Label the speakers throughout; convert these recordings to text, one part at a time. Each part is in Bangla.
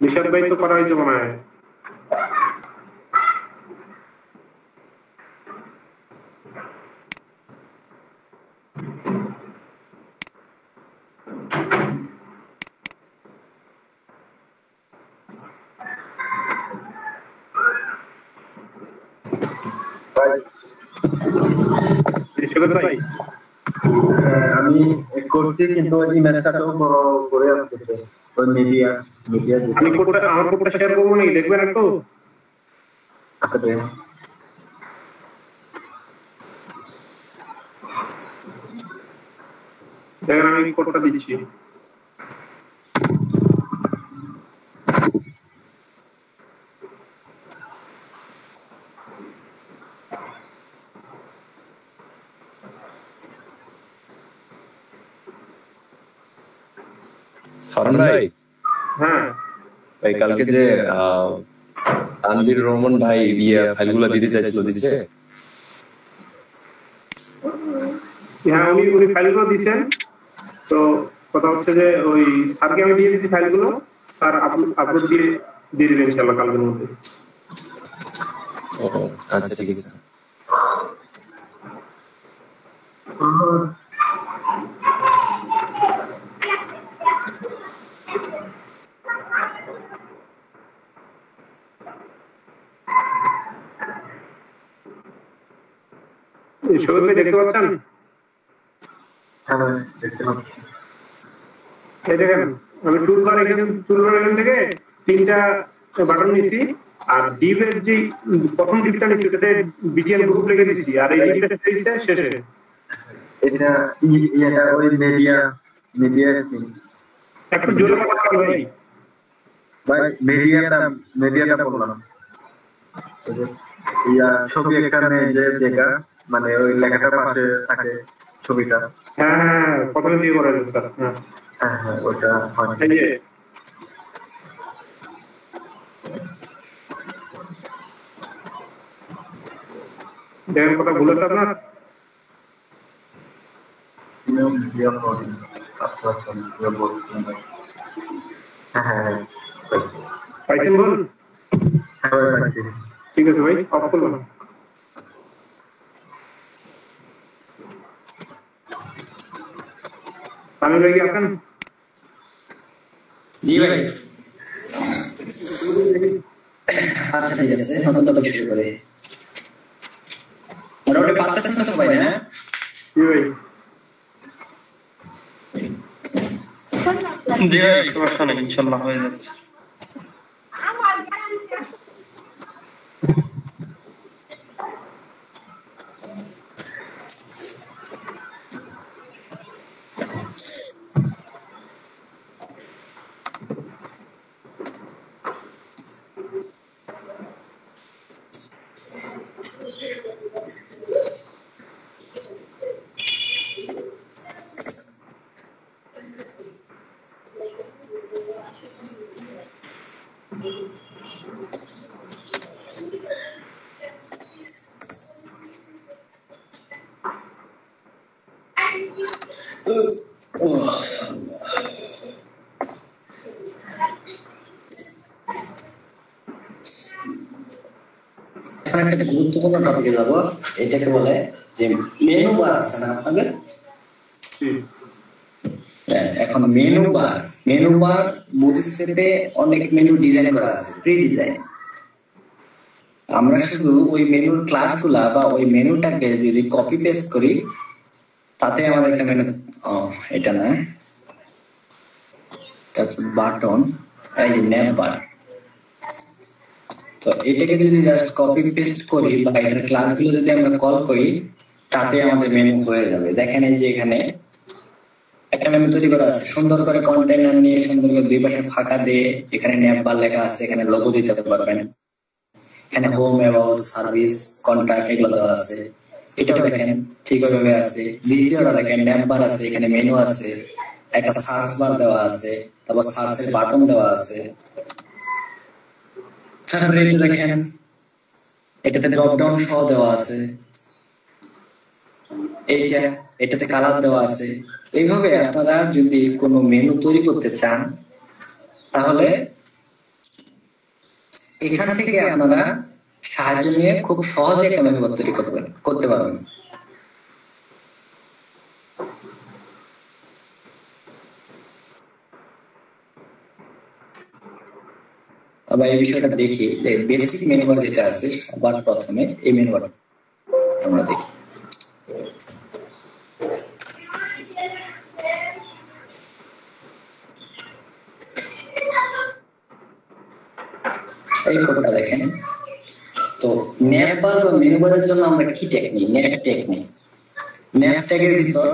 Speaker 1: নিশাদ ভাই তো করা হয়েছে মনে হয়। ভাই
Speaker 2: আমি করছি কিন্তু ওই ম্যাচটাও বড় করে আসতেছে ওই মিডিয়া
Speaker 1: আমি কোডটা আমার কোডটা শেয়ার করবো নাকি দেখবেন একটু? দেখেন আমি কোডটা দিচ্ছি।
Speaker 3: ফারহান ভাই,
Speaker 1: হ্যাঁ
Speaker 3: ভাই কালকে যে তানভীর রহমান ভাই দিয়ে ফাইলগুলো দিতে চাইছিল, দিছে?
Speaker 1: হ্যাঁ উনি ফাইলগুলো দিয়েছেন। তো কথা হচ্ছে যে ওই স্যারকে আমি দিয়ে দিচ্ছি ফাইলগুলো, স্যার আপলোড দিয়ে দিবেন ইনশাআল্লাহ কালকের মধ্যে।
Speaker 3: ও আচ্ছা ঠিক আছে।
Speaker 1: শোয়েব ভাই দেখতে পাচ্ছেন?
Speaker 2: হ্যাঁ দেখতে পাচ্ছি।
Speaker 1: এই দেখেন আমি টুলবার এখান থেকে তিনটা বাটন নিয়েছি, আর ডিভের যে প্রথম ডিপটা নিয়েছি ওটাতে বিটিএন গ্রুপ লিখে দিয়েছি, আর এই ডিপটা দিয়েছে শেষে।
Speaker 2: এটা ওই মিডিয়া
Speaker 1: একটু জোরে কথা বলুন ভাই।
Speaker 2: মিডিয়াটা বললাম ছবি এখানে যে দেখা মানে ওই লেখাটার পাশে থাকে ছবিটা।
Speaker 1: হ্যাঁ হ্যাঁ প্রথমে দিয়ে করা যাবে স্যার।
Speaker 2: হ্যাঁ হ্যাঁ ওটা
Speaker 1: এই যে দেখেন কথা ভুলেছে আপনার? পাইছেন বলুন? ঠিক আছে ভাই, অফ করলাম। আমি ভাই কি আছেন?
Speaker 4: জি ভাই। আচ্ছা ঠিক আছে, নতুন টপিক শুরু করে মোটামুটি পারতেছেন তো সবাই না?
Speaker 1: জি ভাই।
Speaker 5: জি ভাই, সমস্যা নেই, ইনশাল্লাহ হয়ে যাচ্ছে।
Speaker 4: এখন একটা গুরুত্বপূর্ণ টপিকে যাব, এটাকে বলে যে মেনু বার আছে না আপনাদের? এখন মেনু বার বুঝতে অনেক মেনু ডিজাইন করা আছে, প্রি ডিজাইন। আমরা শুধু ওই মেনুর ক্লাসগুলা বা ওই মেনুটাকে যদি কপি পেস্ট করি, তাতে আমাদের একটা মেনু, এটা না, এটা হচ্ছে বাটন, এই যে ন্যাপ বার। তো এটাকে যদি জাস্ট কপি পেস্ট করি বা এটার ক্লাসগুলো যদি আমরা কল করি, তাতে আমাদের মেনু হয়ে যাবে। দেখেন এই যে এখানে একটা মেনু তৈরি করা আছে, সুন্দর করে কন্টেইনার নিয়ে সুন্দর করে দুই পাশে ফাঁকা দিয়ে এখানে ন্যাপ বার লেখা আছে, এখানে লোগো দিতে পারবেন, এখানে হোম, অ্যাবাউট, সার্ভিস, কন্টাক্ট এগুলো দেওয়া আছে। এটাও দেখেন ঠিক ওইভাবে আছে। দ্বিতীয়টা দেখেন ন্যাপ বার আছে, এখানে মেনু আছে, একটা সার্চ বার দেওয়া আছে, তারপর সার্চের বাটন দেওয়া আছে। তারপরে এটা দেখেন এটাতে ড্রপ ডাউন সহ দেওয়া আছে, এটাতে কালার দেওয়া আছে। এইভাবে আপনারা যদি কোনো মেনু তৈরি করতে চান, তাহলে এখান থেকে আপনারা সাহায্য নিয়ে খুব সহজে একটা মেনু বার তৈরি করতে পারবেন। আবার এই বিষয়টা দেখি যে বেসিক মেনু বার যেটা আছে সবার প্রথমে এই মেনু বার আমরা দেখি। এই ফটোটা দেখেন। তো ন্যাপ বার বা মেনু বারের জন্য আমরা কি টেকনিক, ন্যাপ টেকনিক, ন্যাপ ট্যাগের ভিতর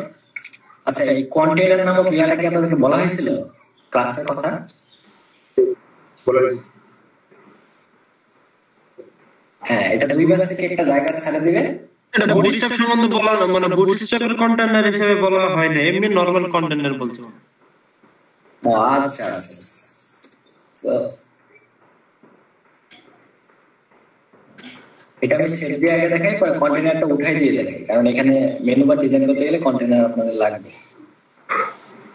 Speaker 4: আচ্ছা এই কন্টেইনার নামক ইয়াটাকে আপনাদেরকে বলা হয়েছিল ক্লাসের কথা হ্যাঁ, এটা দুই পাশ থেকে একটা জায়গা ছাড়া দিবে।
Speaker 5: এটা বুটস্ট্র্যাপ সম্বন্ধে বলা মানে বুটস্ট্র্যাপের কন্টেইনার হিসেবে বলা হয় না, এমনি নরমাল কন্টেইনার বলছো।
Speaker 4: ও আচ্ছা আচ্ছা। তো এটা আমি সেভ দিয়ে আগে দেখাই, পরে কন্টেইনারটা উঠাই দিয়ে দেখাই, কারণ এখানে মেনু বার ডিজাইন করতে গেলে কন্টেইনার আপনাদের লাগবে।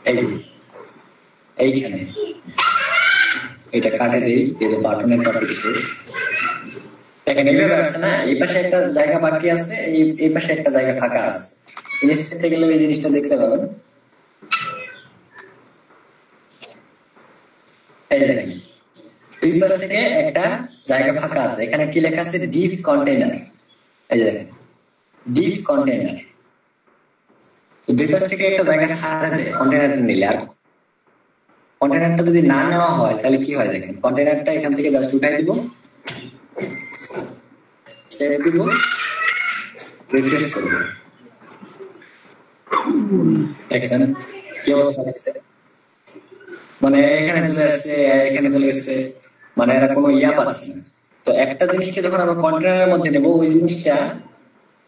Speaker 4: এই যে এইখানে এটা কাটে দিই, এই বাটনের টপিক শেষ। দেখেন এইভাবে আসছে না, এই পাশে একটা জায়গা বাকি আছে, এই পাশে একটা জায়গা ফাঁকা আছে। ইনস্টেটে গেলে এই জিনিসটা দেখতে পাবেন। এই দেখেন দুই পাশ থেকে একটা জায়গা ফাঁকা আছে, এখানে কি লেখা আছে ডিপ কন্টেইনার। এই যে দেখেন ডিপ কন্টেইনার। তো দুই পাশ থেকে একটা জায়গা ছাড়া দেয় কন্টেইনারটা নিলে। আর কন্টেইনারটা যদি না নেওয়া হয় তাহলে কি হয় দেখেন, কন্টেইনারটা এখান থেকে জাস্ট উঠাই দিব, সেভ দিব, রিফ্রেশ করব। দেখেন কি অবস্থা হচ্ছে, মানে এখানে চলে আসছে, এখানে চলে গেছে, মানে এরা কোনো ইয়া পাচ্ছে না। তো একটা জিনিসকে যখন আমরা কন্টেইনারের মধ্যে নেব, ওই জিনিসটা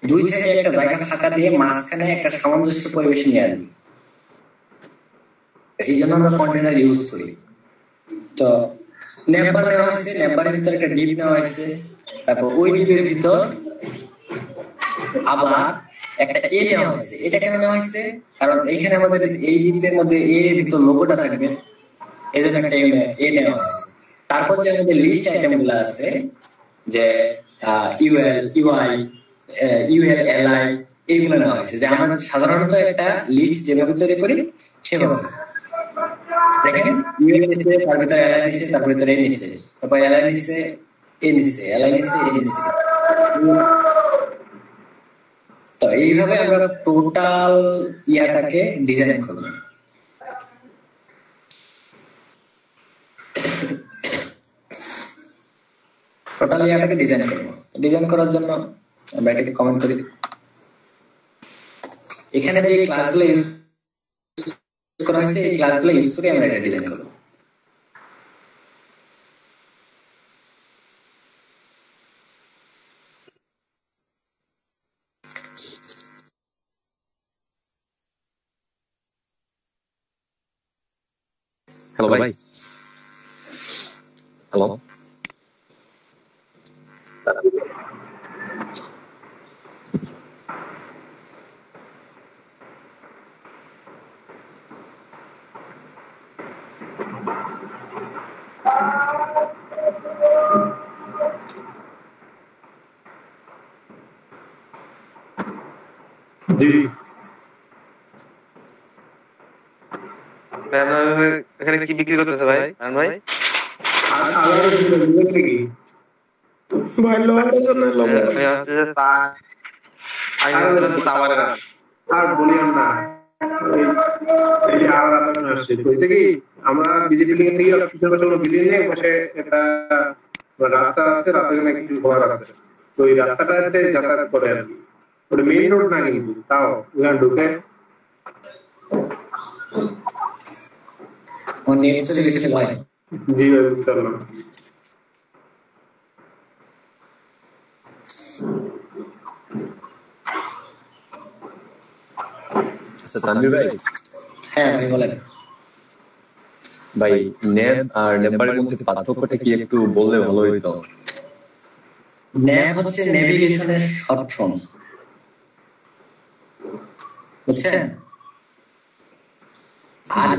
Speaker 4: দুই সাইডে একটা জায়গা ফাঁকা দিয়ে মাঝখানে একটা সামঞ্জস্য পরিবেশ নিয়ে আসবে। এই জন্য আমরা কন্টেইনার ইউজ করি। তো নেম্বার নেওয়া হয়েছে, নেম্বারের ভিতরে একটা ডিপ নেওয়া হয়েছে, তারপর ওই ডিপের ভিতর আবার একটা এ নেওয়া হয়েছে। এটা কেন নেওয়া হয়েছে, কারণ এইখানে আমাদের এই ডিপের মধ্যে এর ভিতর লোগোটা থাকবে, এই জন্য একটা এ নেওয়া হয়েছে। তারপর যে আমাদের লিস্ট আইটেম গুলো আছে, যে ইউএল, ইউআই, ইউএল, এলআই, এইগুলো নেওয়া হয়েছে। যে আমরা সাধারণত একটা লিস্ট যেভাবে তৈরি করি সেভাবে। দেখেন ইউএল নিচে, তার ভিতরে এলআই নিচে, তার ভিতরে এ নিচে, তারপর এলআই নিচে, এ নিচে, এলআই নিচে, এ নিচে। তো এইভাবে আমরা টোটাল ইয়াটাকে ডিজাইন করব। টোটাল ইয়াটাকে ডিজাইন করব। ডিজাইন করার জন্য আমরা এটাকে কমেন্ট করি। এখানে যে ক্লাসগুলো ইউজ করা হয়েছে, এই ক্লাসগুলো ইউজ করে আমরা এটা ডিজাইন করব।
Speaker 3: হ্যালো ভাই, হ্যালো
Speaker 1: জি
Speaker 5: এখানে কি বিক্রি করতেছে ভাই? ভাই
Speaker 1: ভাই লোহার জন্য আর বলিও না, এই যে আর আসছে কইছে কি, আমরা বিজেপি থেকে পিছনে কোনো বিল্ডিং নেই, পাশে একটা রাস্তা আছে, রাস্তায় কিছু ঘর আছে। তো এই রাস্তাটাতে যাতায়াত করে আর কি, ওটা মেইন রোড না, কিন্তু তাও ওখানে ঢুকে
Speaker 4: চলে গেছে ভাই।
Speaker 1: জি ভাই, বুঝতে পারলাম।
Speaker 3: আচ্ছা তানভীর ভাই,
Speaker 4: হ্যাঁ ভাই বলেন।
Speaker 3: ভাই ন্যাব আর নেম্বারের মধ্যে পার্থক্যটা কি একটু বললে ভালো হইতো।
Speaker 4: ন্যাব হচ্ছে নেভিগেশনের শর্ট ফর্ম, বুঝছেন? আর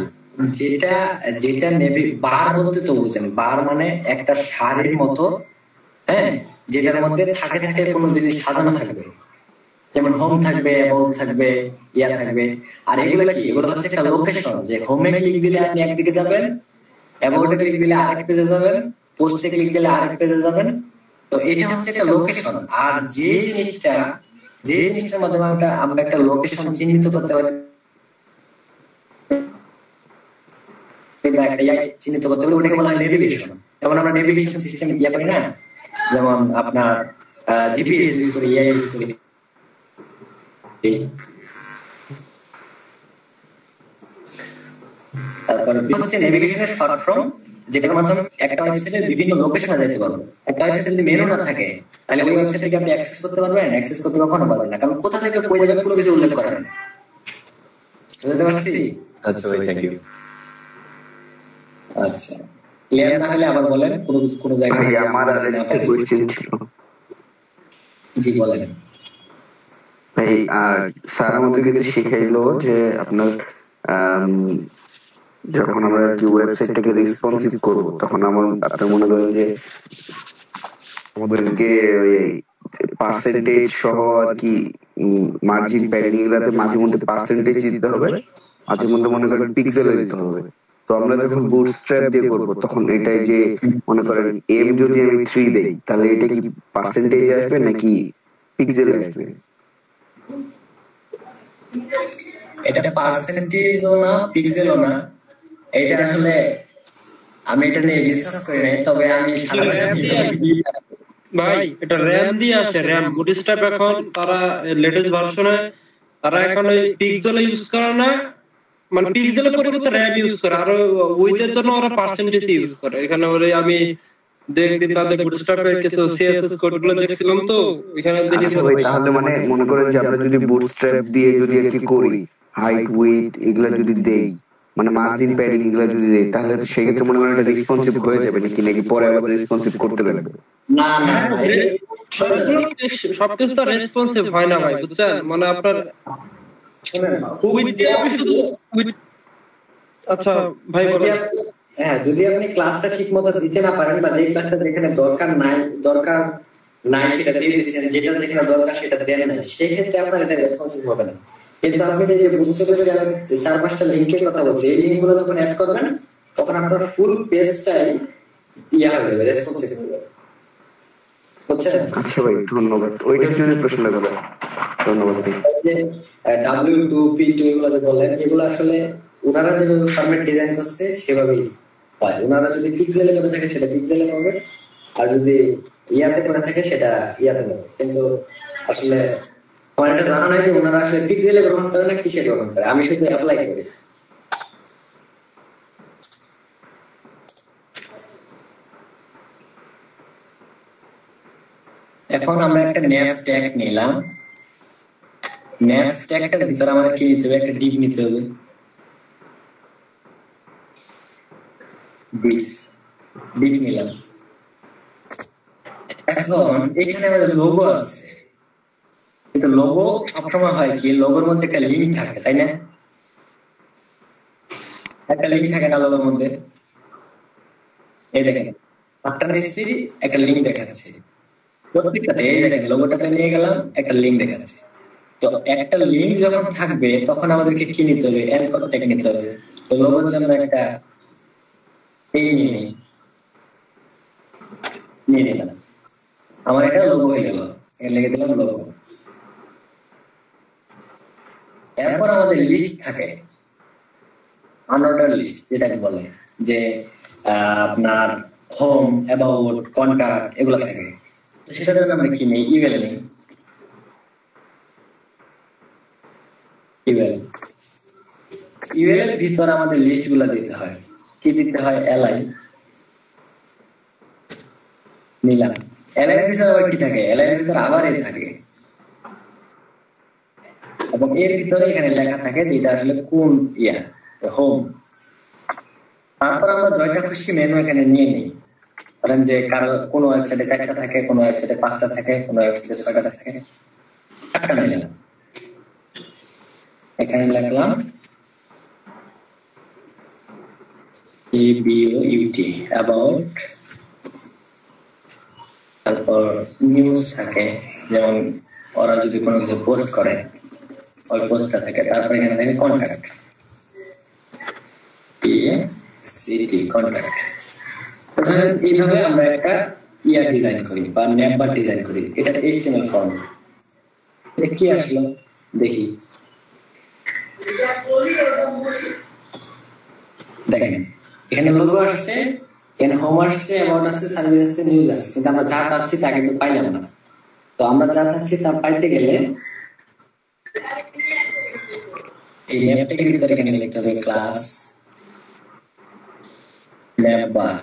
Speaker 4: যেটা যেটা নেভি বার বলতে তো বুঝেন, বার মানে একটা শাড়ির মতো, হ্যাঁ, যেটার মধ্যে থাকে থাকে কোনো জিনিস সাজানো থাকবে, যেমন হোম থাকবে, অ্যাবাউট থাকবে, ইয়া থাকবে। আর এগুলো কি, এগুলো হচ্ছে একটা লোকেশন, যে হোমে ক্লিক দিলে আপনি একদিকে যাবেন, অ্যাবাউটে ক্লিক দিলে আরেক পেজে যাবেন, পোস্টে ক্লিক দিলে আরেক পেজে যাবেন। তো এটা হচ্ছে একটা লোকেশন। আর যে জিনিসটার মাধ্যমে আমরা একটা লোকেশন চিহ্নিত করতে পারি, চিহ্নিত করতে পারি, ওটাকে বলা হয় নেভিগেশন। যেমন আমরা নেভিগেশন সিস্টেম ইয়া করি না, যেমন আপনার জিপিএস ইউজ করি, ইয়া ইউজ করি। তারপর হচ্ছে নেভিগেশনের শর্ট ফর্ম, যেটার মাধ্যমে একটা ওয়েবসাইটের বিভিন্ন লোকেশনে যেতে পারবো। একটা ওয়েবসাইটে যদি মেনু না থাকে, তাহলে ওই ওয়েবসাইটকে আপনি অ্যাক্সেস করতে পারবেন? অ্যাক্সেস করতে কখনো পারবেন না, কারণ কোথা থেকে কই যাবে কোনো কিছু উল্লেখ করা নেই। বুঝতে পারছি?
Speaker 3: আচ্ছা ভাই, থ্যাংক ইউ।
Speaker 4: আচ্ছা, ক্লিয়ার না হলে আবার বলেন, কোনো জায়গায়
Speaker 6: ভাই আমার আরেকটা কোশ্চেন ছিল।
Speaker 4: জি বলেন
Speaker 6: ভাই, স্যার আমাকে কিন্তু শিখাইলো যে আপনার যখন আমরা কি ওয়েবসাইটটাকে রেসপন্সিভ করবো, তখন আপনার মনে করেন যে আমাদেরকে ওই পার্সেন্টেজ সহ আর কি মার্জিন প্যাডিং এগুলাতে মাঝে মধ্যে পার্সেন্টেজ দিতে হবে, মাঝে মধ্যে মনে করেন পিক্সেলে দিতে হবে। তো আমরা যখন বুটস্ট্র্যাপ দিয়ে করবো, তখন এটাই যে মনে করেন এম যদি আমি 3 দেই, তাহলে এটা কি পার্সেন্টেজ আসবে নাকি পিক্সেলে আসবে?
Speaker 4: এটা পার্সেন্টেজও না, পিক্সেলও না। এটা আসলে আমি এটা নিয়ে রিসার্চ করি নাই, তবে আমি
Speaker 5: ভাই এটা র‍্যাম দিয়ে আসে, র‍্যাম বুটস্ট্র্যাপ এখন তারা লেটেস্ট ভার্সনে তারা এখন ওই পিক্সেল ইউজ করে না, মানে পিক্সেলের পরিবর্তে র‍্যাম ইউজ করে, আর উইথের জন্য ওরা পার্সেন্টেজ ইউজ করে। এখানে ওরে আমি দেখি তাদের বুটস্ট্র্যাপের কিছু সিএসএস কোডগুলো দেখছিলাম, তো এখানে দেখি।
Speaker 6: আচ্ছা ভাই, তাহলে মানে মনে করেন যে আমরা যদি বুটস্ট্র্যাপ দিয়ে যদি আর কি করি, হাইট উইডথ এগুলা যদি দেই, মানে মার্জিন প্যাডিং এগুলা যদি দেই, তাহলে তো সেক্ষেত্রে মনে করেন এটা রেসপন্সিভ হয়ে যাবে নাকি পরে আবার রেসপন্সিভ করতে লাগবে?
Speaker 4: না না,
Speaker 5: সবকিছু তো রেসপন্সিভ হয় না ভাই, বুঝছেন? মানে আপনার আচ্ছা ভাই বলেন।
Speaker 4: হ্যাঁ, যদি আপনি ক্লাসটা ঠিক মতো দিতে না পারেন, বা যে ক্লাসটা যেখানে দরকার নাই সেটা দিয়ে দিচ্ছেন, যেটা যেখানে দরকার সেটা দেন না, সেক্ষেত্রে আপনার এটা রেসপন্সিভ হবে না। কিন্তু আপনি যে বুঝতে পেরে যে 4-5টা লিঙ্কের কথা বলছি, এই লিঙ্কগুলো যখন অ্যাড করবেন, তখন আপনার ফুল পেজটাই ইয়া হয়ে যাবে, রেসপন্সিভ হয়ে যাবে।
Speaker 6: আচ্ছা ভাই, ধন্যবাদ। ওইটার জন্য প্রশ্ন করব। ধন্যবাদ ভাই।
Speaker 4: যে W2 P2 এগুলো যে বলেন, এগুলো আসলে ওনারা যেভাবে ফরম্যাট ডিজাইন করছে সেভাবেই হয়। ওনারা যদি পিক্সেলে করে থাকে সেটা পিক্সেলে পাবে, আর যদি ইয়াতে করে থাকে সেটা ইয়াতে পাবে। কিন্তু আসলে আমার এটা জানা নাই যে ওনারা আসলে পিক্সেলে গ্রহণ করে না কিসে গ্রহণ করে, আমি শুধু অ্যাপ্লাই করি। এখন আমরা একটা ন্যাভ ট্যাগ নিলাম। ন্যাভ ট্যাগটার ভিতরে আমাদের কি নিতে হবে? একটা ডিভ নিতে হবে। ডিভ নিলাম। এখন এখানে আমাদের লোগো আছে, কিন্তু লোগো সবসময় হয় কি, লোগোর মধ্যে একটা লিঙ্ক থাকে, তাই না? একটা লিঙ্ক থাকে না লোগোর মধ্যে? এই দেখেন, একটা নিচ্ছি, একটা লিঙ্ক দেখাচ্ছে প্রত্যেকটাতে। এই দেখেন, লোগোটাতে নিয়ে গেলাম, একটা লিঙ্ক দেখাচ্ছে। তো একটা লিঙ্ক যখন থাকবে, তখন আমাদেরকে কি নিতে হবে? অ্যানকর ট্যাগ নিতে হবে। তো লোগোর জন্য একটা এই নিয়ে নিলাম, আমার এটা লোগো হয়ে গেল, লিখে দিলাম লোগো। এরপর আমাদের লিস্ট থাকে, আনঅর্ডার লিস্ট যেটাকে বলে, যে আপনার হোম, অ্যাবাউট, কন্টাক্ট এগুলো থাকে। তো সেটার জন্য আমরা কি নেই? ইমেল নেই। ইমেলের ভিতরে আমাদের লিস্ট গুলা দিতে হয়। কি দিতে হয়? এলআই নিলাম। এলআই এর ভিতরে আবার কি থাকে? এলআই এর ভিতরে আবার এ থাকে, এবং এর ভিতরে এখানে লেখা থাকে যে এটা আসলে কোন ইয়া, হোম। তারপর আমরা 2টা খুশি মেনু এখানে নিয়ে নিই। ধরেন যে কারো কোনো ওয়েবসাইটে 4টা থাকে, কোনো ওয়েবসাইটে 5টা থাকে, কোনো ওয়েবসাইটে 6টা থাকে। একটা নিলাম, এখানে লিখলাম ABOUT about, তারপর নিউজ থাকে, যেমন ওরা যদি কোনো কিছু পোস্ট করে ওই পোস্টটা থাকে, তারপর এখানে থাকে কন্ট্যাক্ট, কন্ট্যাক্ট। ধরেন এইভাবে আমরা একটা ডিজাইন করি বা নেমবার ডিজাইন করি, এটা HTML ফর্ম। এটা কি আসলো দেখি, দেখেন এখানে লোগো আসছে, এখানে হোম আসছে, অ্যাবাউট আসছে, সার্ভিস আসছে, নিউজ আসছে, কিন্তু আমরা যা চাচ্ছি তা কিন্তু পাইলাম না। তো আমরা যা চাচ্ছি তা পাইতে গেলে এই ল্যাপটপের ভিতরে এখানে লিখতে হবে ক্লাস নেমবার,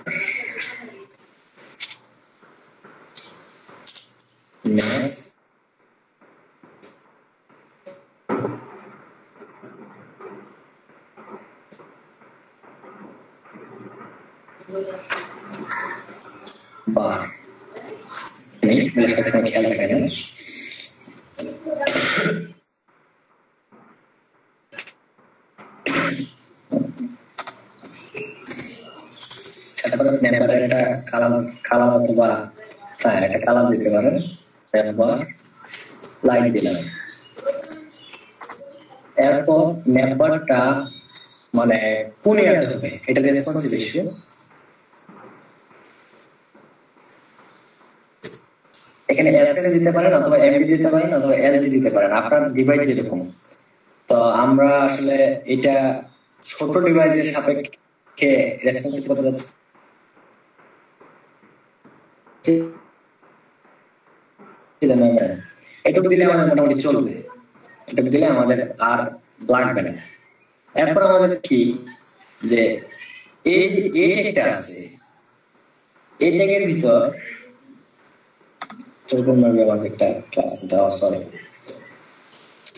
Speaker 4: বার नहीं मेरे साथ में ख्याल रखना है। তারপর নেবার একটা কালার অথবা একটা কালার দিতে পারেন, নেবার লাইট দিলাম। এরপর নেবারটা মানে পুনিয়াতে হবে, এটা রেসপন্সিভ ইস্যু। এখানে এসএল দিতে পারেন অথবা এমবি দিতে পারেন অথবা এলজি দিতে পারেন, আপনার ডিভাইস যেরকম। তো আমরা আসলে এটা ছোট ডিভাইসের সাপেক্ষে রেসপন্সিভ করতে যাচ্ছি, এটুকু দিলে আমাদের মোটামুটি চলবে, এটুকু দিলে আমাদের আর লাগবে না। এরপর আমাদের কি যে এই যে এই ট্যাগটা আছে, এই ট্যাগের ভিতর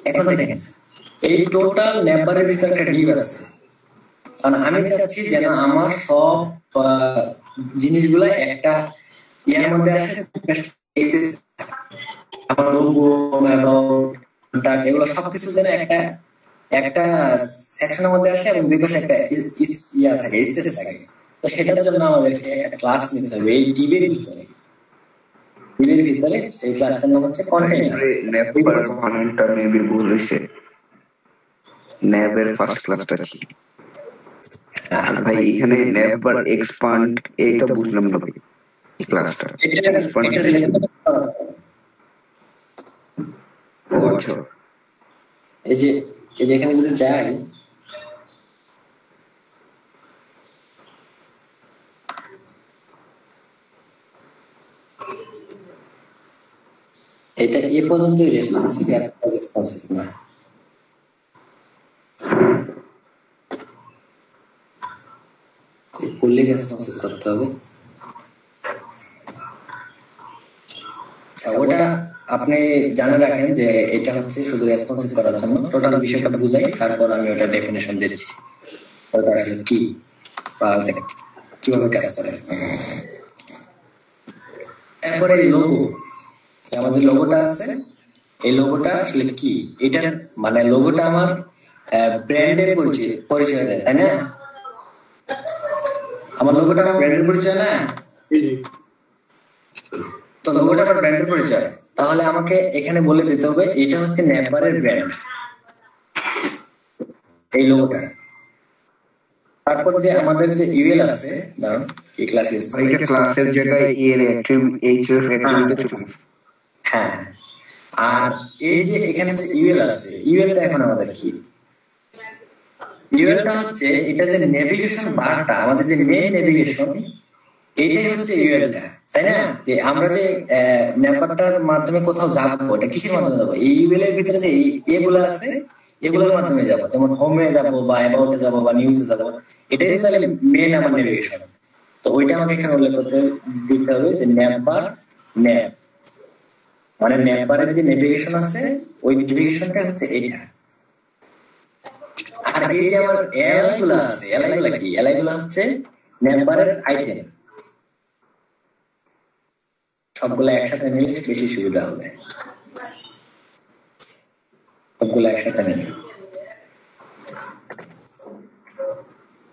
Speaker 4: এখন দেখেন এই টোটাল নেম্বারের ভিতরে একটা ডিভ আছে, কারণ আমি চাচ্ছি যেন আমার সব জিনিসগুলো একটা ইয়ার মধ্যে আসে, আমার লোগো, অ্যাবাউট, এগুলো সবকিছু যেন একটা একটা সেকশনের মধ্যে আসে এবং দুই পাশে একটা ইয়া থাকে, স্পেস থাকে। তো সেটার জন্য আমাদেরকে একটা ক্লাস নিতে হবে এই ডিভের ভিতরে। ডিভের ভিতরে এই ক্লাসটার নাম হচ্ছে কন্টেইনার।
Speaker 6: নেবার বানানটা মেবি ভুল হইছে, নেবের ফার্স্ট ক্লাসটা কি? আর ভাই এখানে নেবার এক্সপান্ড এইটা বুঝলাম না ভাই, এই ক্লাসটা এক্সপান্ড ও আচ্ছা।
Speaker 4: এই যে এখানে যদি যাই, এটা এ পর্যন্ত রেসপন্সিভ না, ফুললি রেসপন্সিভ করতে হবে। ওটা আপনি জানা রাখেন যে এটা হচ্ছে শুধু রেসপন্সিভ করার জন্য, টোটাল বিষয়টা বুঝাই, তারপর আমি ওটা ডেফিনেশন দিচ্ছি ওটা আসলে কি বা কিভাবে কাজ করে। এরপরে লোগো, আমার যে লোগোটা আছে এই লোগোটা আসলে কি, এটা মানে লোগোটা আমার ব্র্যান্ডের পরিচয় দেয়, তাই না? আমার লোগোটা আমার ব্র্যান্ডের পরিচয় না, তো লোগোটা আমার ব্র্যান্ডের পরিচয়, তাহলে আমাকে এখানে বলে দিতে হবে এটা হচ্ছে নেবারের ব্র্যান্ড, এই লোগোটা। তারপর যে আমাদের যে ইউএল আছে, দাঁড়ান এই ক্লাস
Speaker 6: এটা ক্লাসের জায়গায় এর এইচএফ অ্যাক্টিভিটি চলে।
Speaker 4: হ্যাঁ, আর এই যে এখানে যে ইউএল আছে, ইউএলটা এখন আমাদের কি? ইউএলটা হচ্ছে এটা যে নেভিগেশন বারটা, আমাদের যে মেইন নেভিগেশন, এইটাই হচ্ছে ইউএলটা, তাই না? যে আমরা যে নেম্বারটার মাধ্যমে কোথাও যাবো, এটা কিসের মাধ্যমে যাবো? এই ইউএল এর ভিতরে যে এগুলো আছে এগুলোর মাধ্যমে যাবো, যেমন হোমে যাবো বা অ্যাবাউটে যাবো বা নিউজে যাবো, এটাই তাহলে মেইন আমার নেভিগেশন। তো ওইটা আমাকে এখানে উল্লেখ করতে দিতে হবে যে নেম্বার ন্যাপ, মানে নেম্বারের যে নেভিগেশন আছে ওই নেভিগেশনটা হচ্ছে এইটা। আর এই যে আমার এলআই গুলো আছে, এলআই গুলো কি? এলআই গুলো হচ্ছে নেম্বারের আইটেম, সবগুলো একসাথে নিলে বেশি সুবিধা হবে, সবগুলো একসাথে নিলে।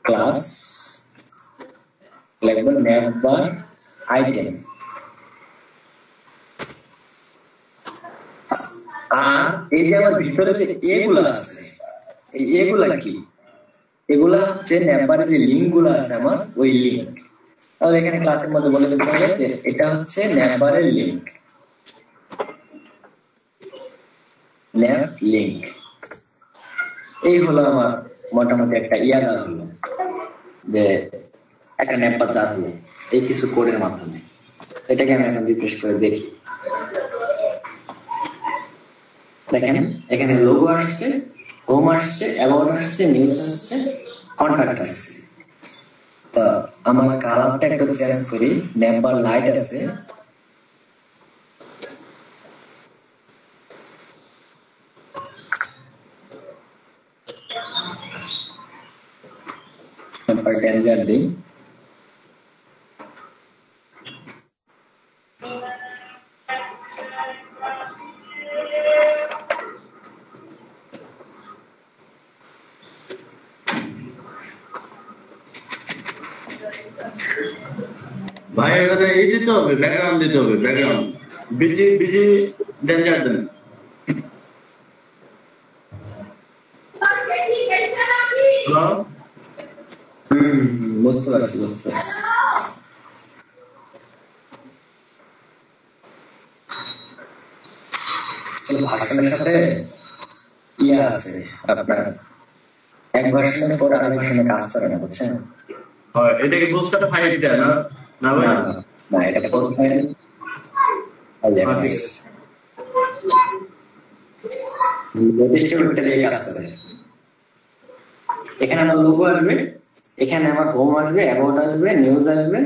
Speaker 4: ক্লাস লিখবো ন্যাপ বার আইটেম। আর এই যে আমার ভিতরে যে এগুলা আছে, এই এগুলা কি? এগুলা হচ্ছে ন্যাপবারে যে লিঙ্ক গুলো আছে আমার, ওই লিঙ্ক। তাহলে এখানে ক্লাসের মধ্যে বলে দিতে হবে যে এটা হচ্ছে ন্যাপবারের লিঙ্ক, ন্যাপ লিঙ্ক। এই হলো আমার মোটামুটি একটা ইয়াদা হলো যে একটা ন্যাপবার দাঁড় হলো এই কিছু কোডের মাধ্যমে। এটাকে আমি এখন রিফ্রেশ করে দেখি। দেখেন এখানে লোগো আসছে, হোম আসছে, অ্যাবাউট আসছে, নিউজ আসছে, কন্টাক্ট আসছে। তো আমার কালারটা একটু চেঞ্জ করি, ন্যাপবার লাইট আছে, ন্যাপবার ডেঞ্জার দিই।
Speaker 7: ভাই এখানে এই দিতে হবে, ব্যাকগ্রাউন্ড দিতে হবে, ব্যাকগ্রাউন্ড বিজি বিজি ডেঞ্জার দেন।
Speaker 4: বুঝতে পারছি, বুঝতে পারছি। ভার্সনের সাথে ইয়া আছে আপনার, এক ভার্সনের পর আরেক ভার্সনে কাজ করে না, বুঝছেন?
Speaker 7: হয় এটা কি বুস্টার ফাইল এটা না? না ভাই
Speaker 4: না, এটা কোড ফাইল। ডিস্ট্রিবিউটর দিয়ে কাজ করে। এখানে আমার লোগো আসবে, এখানে আমার হোম আসবে, অ্যাবাউট আসবে, নিউজ আসবে,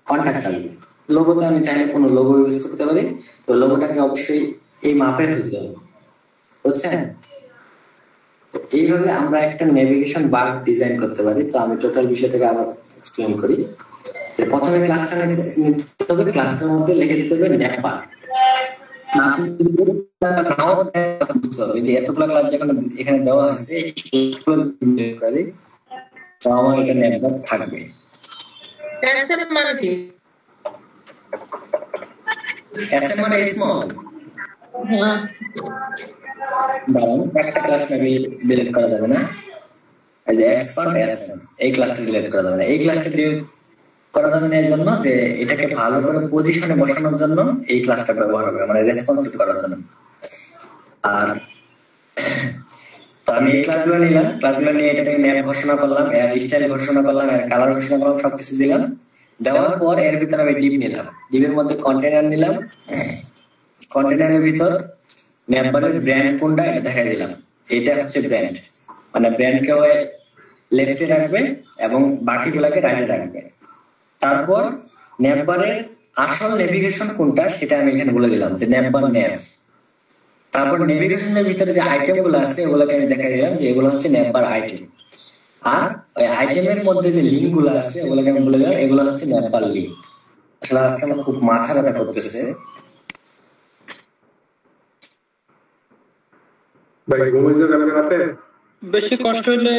Speaker 4: কন্টাক্ট আসবে। লোগোতে আমি চাইলে কোনো লোগো ইউজ করতে পারি, তো লোগোটাকে অবশ্যই এই মাপের হতে হবে, বুঝছেন? এইভাবে আমরা একটা নেভিগেশন বার ডিজাইন করতে পারি। তো আমি টোটাল বিষয়টাকে আবার এক্সপ্লেন করি। প্রথমে ক্লাসটা নিতে হবে, ক্লাসটার মধ্যে লিখে দিতে হবে ন্যাপবার। এতগুলো ক্লাস যেখানে এখানে দেওয়া আছে তো আমার এটা ন্যাপবার থাকবে। এসএম মানে স্মল। একটা ক্লাস মেবি ডিলিট করা যাবে না, এই যে এক্সপার্ট এসএম, এই ক্লাসটা ডিলিট করা যাবে না। এই ক্লাসটা ডিলিট করা যাবে না এর জন্য যে এটাকে ভালো করে পজিশনে বসানোর জন্য এই ক্লাসটা ব্যবহার হবে, মানে রেসপন্সিভ করার জন্য। আর তো আমি এই ক্লাসগুলো নিলাম, ক্লাসগুলো নিয়ে এটাকে ন্যাপ ঘোষণা করলাম, এর স্টাইল ঘোষণা করলাম, এর কালার ঘোষণা করলাম, সবকিছু দিলাম। দেওয়ার পর এর ভিতরে আমি ডিপ নিলাম, ডিপের মধ্যে কন্টেনার নিলাম, কন্টেনারের ভিতর ন্যাপবারের ব্র্যান্ড কোনটা এটা দেখাই দিলাম। এটা হচ্ছে ব্র্যান্ড, মানে ব্র্যান্ডকে লেফটে রাখবে এবং বাকিগুলোকে রাইটে রাখবে। তারপর ন্যাপবারের আসল নেভিগেশন কোনটা সেটা আমি এখানে বলে দিলাম যে ন্যাপবার ন্যাপ। তারপর নেভিগেশনের ভিতরে যে আইটেম গুলো আছে এগুলোকে আমি দেখাই দিলাম যে এগুলো হচ্ছে ন্যাপবার আইটেম। আর ওই আইটেমের মধ্যে যে লিঙ্ক গুলো আছে ওগুলোকে আমি বলে দিলাম এগুলো হচ্ছে ন্যাপবার লিঙ্ক। আসলে আজকে আমার খুব মাথা ব্যথা করতেছে।
Speaker 5: বেশি কষ্ট হইলে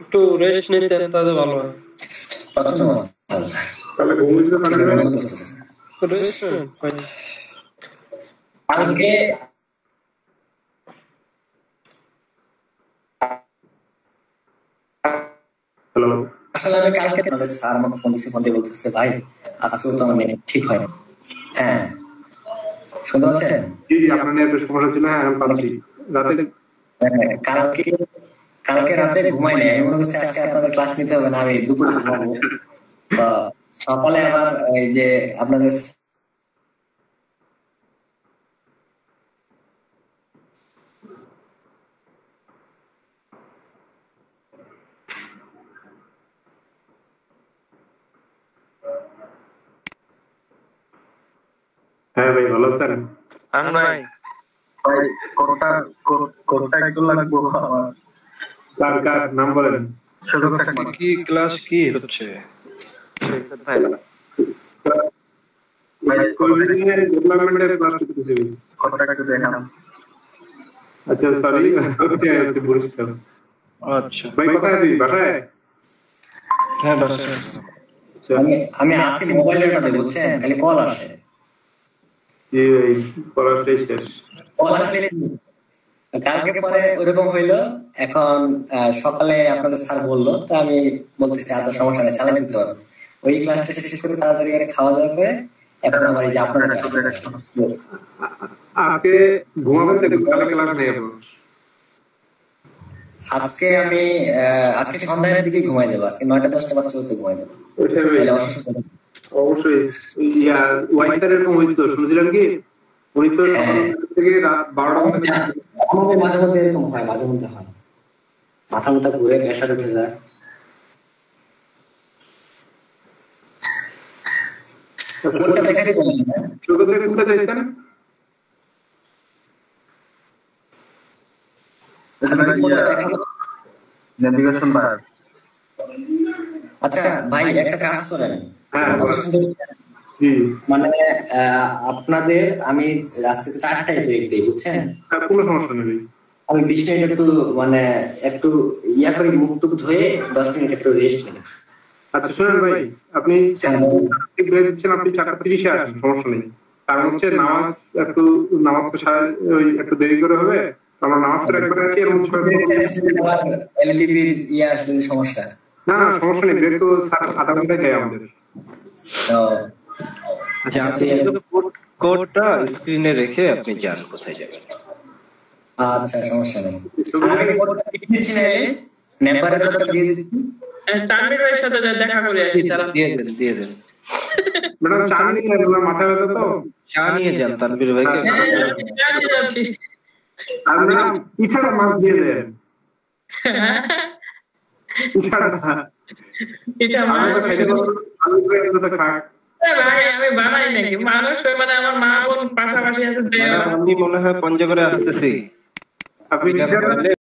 Speaker 5: একটু রেস্ট নিতে তাহলে ভালো হয়।
Speaker 4: কালকে আসলে আমি কালকে স্যার আমাকে ফোন দিয়ে বলতেছে ভাই আজকেও তো আমার ঠিক হয় না। হ্যাঁ শুনতে পাচ্ছেন? কালকে রাতে ঘুমাই নাই, আমি মনে করছি আজকে আপনাদের ক্লাস নিতে হবে না, আমি দুপুরে ঘুমাবো। তো সকালে আবার এই যে আপনাদের
Speaker 1: হ্যাঁ ভাই ভালো আছেন?
Speaker 2: ভাই কোডটা একটু লাগবে আমার।
Speaker 1: কার নাম বলেন?
Speaker 8: কি ক্লাস কি হচ্ছে?
Speaker 2: ভাই
Speaker 1: কোডিংয়ের ডেভেলপমেন্টের ক্লাস করতেছি।
Speaker 2: কোডটা একটু দেখান।
Speaker 1: আচ্ছা সরি, ওকে আছে বরিশাল।
Speaker 8: আচ্ছা
Speaker 1: ভাই কোথায় তুই? বাসায়?
Speaker 8: হ্যাঁ বাসায়।
Speaker 4: আমি আসি মোবাইলের মধ্যে বুঝছেন, খালি কল আসে।
Speaker 1: এই পড়াটাই শেষ।
Speaker 4: কল আসলে কালকে পরে ওরকম হইলো। এখন সকালে আপনাদের স্যার বললো, তো আমি বলতেছি আচ্ছা সমস্যা নেই, চালাই দিতে পারবো। ওই ক্লাসটা শেষ করে তাড়াতাড়ি করে খাওয়া দাওয়া করে এখন আমার এই যে আপনাদের
Speaker 1: আজকে ঘুমাবেন তো, কালকে ক্লাস নেই এখন।
Speaker 4: আজকে আমি আজকে সন্ধ্যার দিকে ঘুমাই যাবো। আজকে 9টা-10টা বাজতে ঘুমাই যাবো।
Speaker 1: অবশ্যই ওয়াইফাই এরকম হয়েছিল, শুনছিলাম কি উনি তো থেকে রাত 12টা
Speaker 4: আমাদের মাঝে মধ্যে এরকম হয়, মাঝে মধ্যে হয়, মাথা মাথা ঘুরে প্রেশার উঠে যায়। কোনটা দেখাতে বলেন না,
Speaker 1: কোনটা কোনটা চাইছেন?
Speaker 2: নেভিগেশন বার।
Speaker 4: আচ্ছা ভাই একটা কাজ করেন, মানে আপনাদের আমি আজকে 4টায় ব্রেক দিই বুঝছেন,
Speaker 1: কোনো সমস্যা নেই।
Speaker 4: আমি 20 মিনিট একটু মানে একটু ইয়া করে মুখ টুক ধুয়ে 10 মিনিট একটু রেস্ট নিই।
Speaker 1: আচ্ছা শুনুন ভাই, আপনি ব্রেক দিচ্ছেন, আপনি 4:30-এ আসেন, সমস্যা নেই। কারণ হচ্ছে নামাজ তো একটু দেরি করে হবে, আমরা নামাজ পড়ে একবার আছি এর মধ্যে
Speaker 4: এলটিভি ইয়া আসলে সমস্যা
Speaker 1: না, সমস্যা নেই, ব্রেক তো স্যার আধা ঘন্টা দেয় আমাদের।
Speaker 8: আচ্ছা কোডটা স্ক্রিনে রেখে আপনি যান কোথায় যাবেন।
Speaker 4: আচ্ছা সমস্যা নেই, আমি কোডটা দিচ্ছি না, নেম্বারের কোডটা দিয়ে দিচ্ছি।
Speaker 9: তানভীর ভাইয়ের সাথে দেখা করে আসি, তারা
Speaker 8: দিয়ে দেন।
Speaker 1: ম্যাডাম চা নিয়ে যান, মাথা ব্যথা তো
Speaker 8: চা নিয়ে যান তানভীর ভাইকে।
Speaker 9: যাচ্ছি
Speaker 1: আমরা পিঠাটা মাছ দিয়ে দেন, পিঠাটা
Speaker 9: এটা মাছ ভাই আমি বানাই নাকি, মানুষ মানে আমার মা বোন পাশাপাশি আছে।
Speaker 8: আমি মনে হয় পঞ্চগড়ে আসতেছি,
Speaker 1: আপনি